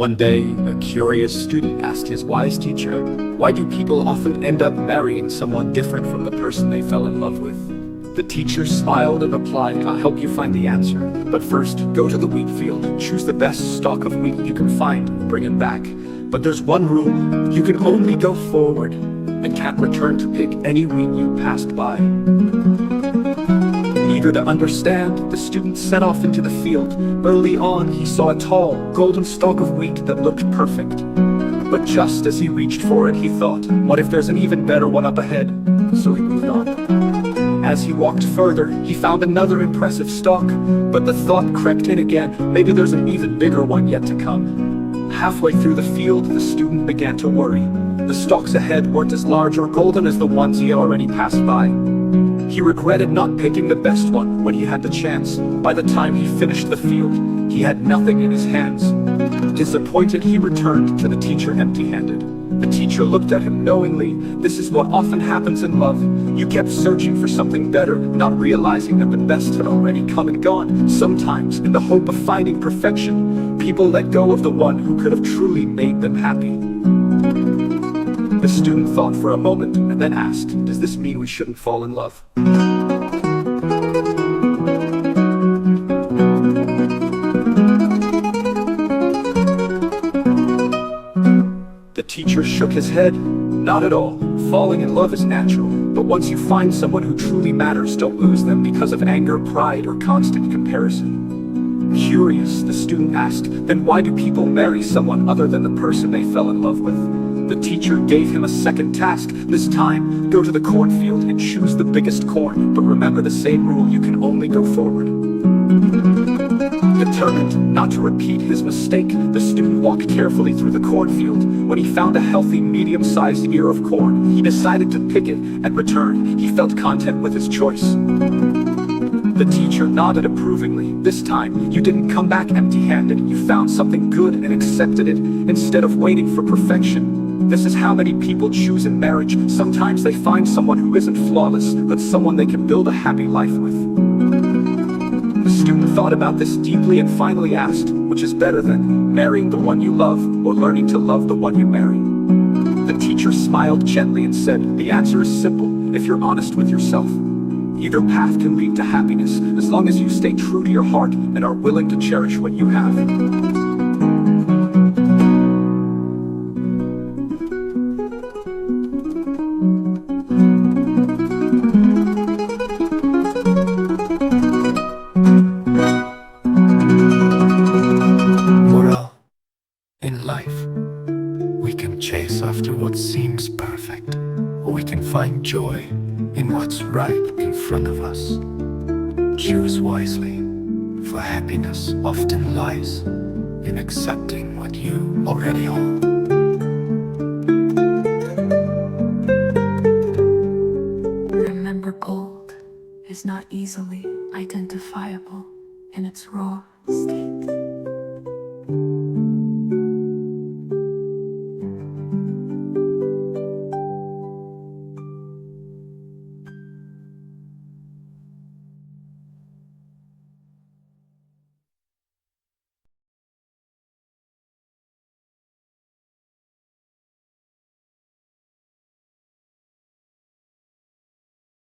One day, a curious student asked his wise teacher, "Why do people often end up marrying someone different from the person they fell in love with?" The teacher smiled and replied, "I'll help you find the answer. But first, go to the wheat field, choose the best stalk of wheat you can find, bring it back. But there's one rule, you can only go forward, and can't return to pick any wheat you passed by." Eager to understand, the student set off into the field. Early on, he saw a tall, golden stalk of wheat that looked perfect. But just as he reached for it, he thought, "What if there's an even better one up ahead?" So he moved on. As he walked further, he found another impressive stalk, but the thought crept in again, maybe there's an even bigger one yet to come. Halfway through the field, the student began to worry. The stalks ahead weren't as large or golden as the ones he had already passed by. He regretted not picking the best one when he had the chance. By the time he finished the field, he had nothing in his hands. Disappointed, he returned to the teacher empty-handed. The teacher looked at him knowingly. "This is what often happens in love. You kept searching for something better, not realizing that the best had already come and gone. Sometimes, in the hope of finding perfection, people let go of the one who could have truly made them happy." The student thought for a moment and then asked, "Does this mean we shouldn't fall in love?" The teacher shook his head. "Not at all. Falling in love is natural, but once you find someone who truly matters, don't lose them because of anger, pride, or constant comparison." Curious, the student asked, "Then why do people marry someone other than the person they fell in love with?" The teacher gave him a second task. This time, go to the cornfield and choose the biggest corn, but remember the same rule, you can only go forward. Determined not to repeat his mistake, the student walked carefully through the cornfield. When he found a healthy, medium-sized ear of corn, he decided to pick it and return. He felt content with his choice. The teacher nodded approvingly. "This time, you didn't come back empty-handed. You found something good and accepted it, instead of waiting for perfection." This is how many people choose in marriage. Sometimes they find someone who isn't flawless, but someone they can build a happy life with. The student thought about this deeply and finally asked, "Which is better then, marrying the one you love, or learning to love the one you marry?" The teacher smiled gently and said, "The answer is simple, if you're honest with yourself. Either path can lead to happiness, as long as you stay true to your heart and are willing to cherish what you have." In life, we can chase after what seems perfect, or we can find joy in what's right in front of us. Choose wisely, for happiness often lies in accepting what you already own. Remember, gold is not easily identifiable in its raw state.